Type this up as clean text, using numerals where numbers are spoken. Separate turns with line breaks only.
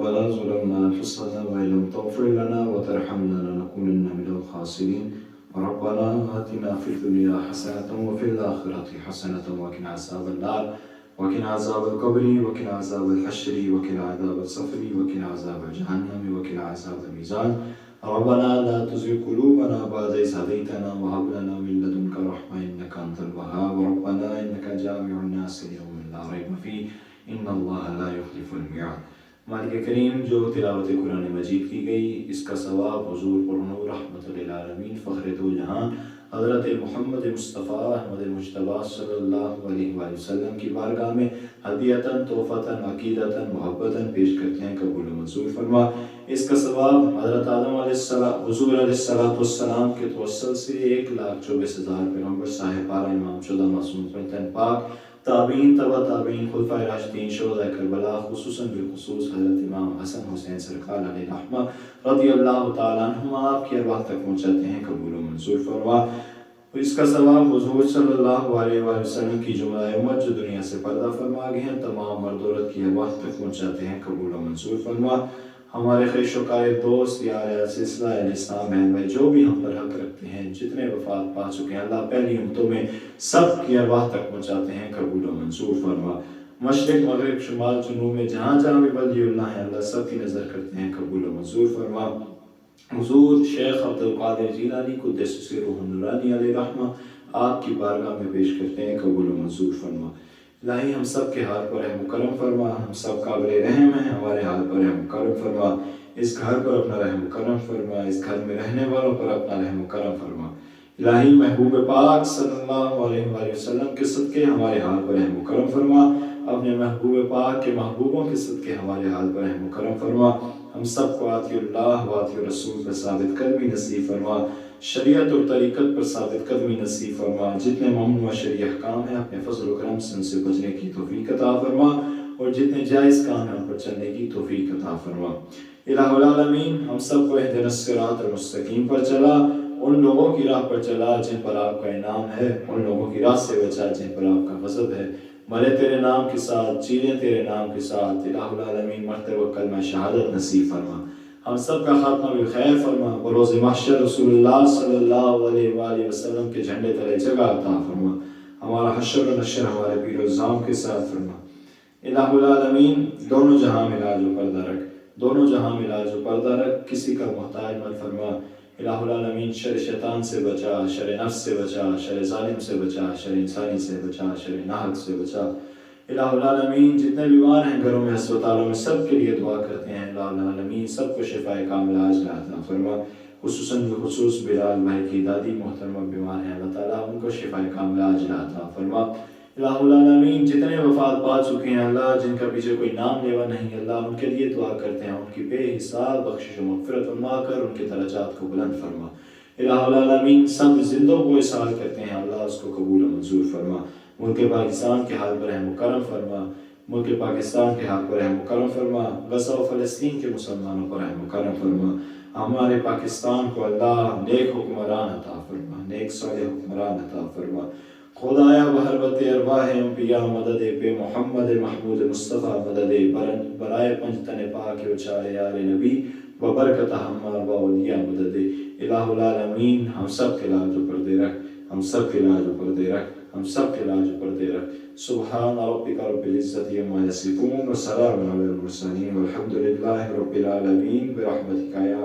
ربنا ظلمنا أنفسنا وإن لم تغفر لنا وترحمنا لنكونن من الخاسرين ربنا آتنا في الدنيا حسنة وفي الآخرة حسنة وقنا عذاب النار وقنا عذاب القبر وقنا عذاب الحشر وقنا عذاب الصفر وقنا عذاب جهنم وقنا عذاب الميزان ربنا لا تزغ قلوبنا بعد إذ هديتنا وهب لنا من لدنك رحمة إنك أنت الوهاب ربنا إنك جامع الناس ليوم لا ريب فيه إن الله لا يخلف الميعاد. مالک کریم، جو تلاوت قرآن مجید کی گئی اس کا ثواب حضور پرنور رحمت للعالمین فخر دو جہان حضرت محمد مصطفیٰ احمد مجتبیٰ صلی اللہ علیہ وآلہ وسلم کی بارگاہ میں ہدیتاً تحفتاً عقیدتاً محبتاً پیش کرتے ہیں، قبول و منظور فرما۔ اس کا ثواب حضرت آدم علیہ السلام حضور علیہ السلام کے توسل سے 1,24,000 پیغمبر صاحب پارہ امام شدہ معصوم پنجتن پاک تابعین تبع تابعین خلفائے راشدین شہداء کربلا خصوصاً بالخصوص حضرت امام حسن حسین سرکار علیہ رحمہ رضی اللہ تعالیٰ عنہم آپ کی ارواح تک پہنچاتے ہیں، قبول و منظور فرما۔ اس کا ثواب حضور صلی اللہ علیہ وآلہ وسلم کی جملہ امت جو دنیا سے پردہ فرما گئے ہیں تمام مرد عورت کی ارواح تک پہنچاتے ہیں، قبول و منظور فرما۔ ہمارے خیش و قائد دوست یار سلسلہ اسلام بہن بھائی جو بھی ہم پر حق رکھتے ہیں، جتنے وفات پا چکے ہیں، اللہ پہلی امتوں میں سب کی ارواح تک پہنچاتے ہیں، قبول و منظور فرما۔ مشرق مغرب شمال جنوب میں جہاں جہاں بھی ولی اللہ ہے اللہ سب کی نظر کرتے ہیں، قبول و منظور فرما۔ حضور شیخ عبدالقادر جیلانی قدس سرہ النورانی علیہ رحمہ آپ کی بارگاہ میں پیش کرتے ہیں، قبول و منظور فرما۔ الہی ہم سب کے حال پر رحم کرم فرما، ہم سب قابل رحم ہیں، ہمارے حال پر رحم کرم فرما، اس گھر پر اپنا رحم کرم فرما، اس گھر میں رہنے والوں پر اپنا رحم کرم فرما۔ الہی محبوب پاک صلی اللہ علیہ وآلہ وسلم کے صدقے ہمارے حال پر رحم کرم فرما، اپنے محبوب پاک کے محبوبوں کے صدقے ہمارے حال پر رحم کرم فرما۔ ہم سب کو آتی اللہ و آتی رسول پر ثابت قدمی نصیب فرما، شریعت اور طریقت پر ثابت قدمی نصیب فرما۔ جتنے ممنوع و شرعی احکام ہیں اپنے فضل و کرم سے ان سے بچنے کی توفیق عطا فرما، اور جتنے جائز کام ہیں ان پر چلنے کی توفیق عطا فرما۔ الہ العالمین ہم سب کو اہدنا الصراط المستقیم پر چلا، ان لوگوں کی راہ پر چلا جن پر آپ کا انعام ہے، ان لوگوں کی راہ سے بچا جن پر آپ کا غضب ہے۔ مرے تیرے نام کے ساتھ، جینے تیرے نام کے ساتھ، الہ العالمین مرتے وقت کلمہ شہادت نصیب فرما۔ ہم سب کا خاتمہ بالخیر فرما، بروز محشر رسول اللہ صلی اللہ علیہ وآلہ وسلم کے جھنڈے تلے جگہ عطا فرما۔ ہمارا حشر و نشر ہمارے پیر و زام کے ساتھ فرما۔ الہ العالمین دونوں جہاں میں لاج و پردہ رکھ، دونوں جہاں میں لاج و پردہ رکھ، کسی کا محتاج مت فرما۔ الہ العالمین شر شیطان سے بچا، شر نفس سے بچا، شر ظالم سے بچا، شر انسانی سے بچا، شر ناحق سے بچا۔ الہ العالمین جتنے بیمار ہیں گھروں میں ہسپتالوں میں سب کے لیے دعا کرتے ہیں، الہ العالمین سب کو شفاء کاملہ عاجلہ عطا فرما۔ خصوصاً بخصوص بلال بھائی کی دادی محترمہ بیمار ہیں، اللہ تعالیٰ ان کو شفاء کاملہ عاجلہ عطا فرما۔ الہ العالمین جتنے وفات پا چکے ہیں اللہ جن کا پیچھے کوئی نام لیوا نہیں، اللہ ان کے لیے دعا کرتے ہیں، ان کی بے حساب بخشش و مغفرت فرما کر ان کے درجات کو بلند فرما۔ الہ العالمین سب زندوں کو اصحال کرتے ہیں، اللہ اس کو قبول و منظور فرما۔ ملک پاکستان کے حال پر رحم و کرم فرما، ملک پاکستان کے حال پر رحم و کرم فرما، غزہ و فلسطین کے مسلمانوں پر رحم و کرم فرما۔ ہمارے پاکستان کو اللہ نیک حکمران عطا فرما، نیک صالح حکمران عطا فرما۔ خدایا بحربت ارواح انبیاء مدد بے محمد محمود مصطفیٰ مدد برائے پنجتن پاک و چار یار نبی و برکت ہمار و اولیاء مدد۔ الہ العالمین ہم سب کے لاج و پردے رکھ، ہم سب کے لاج و پردے رکھ، ہم سب کے لاج و پردے رکھ۔ سبحان ربک رب العزت عما یصفون وسلام علی المرسلین والحمد للہ رب العالمین برحمتک یا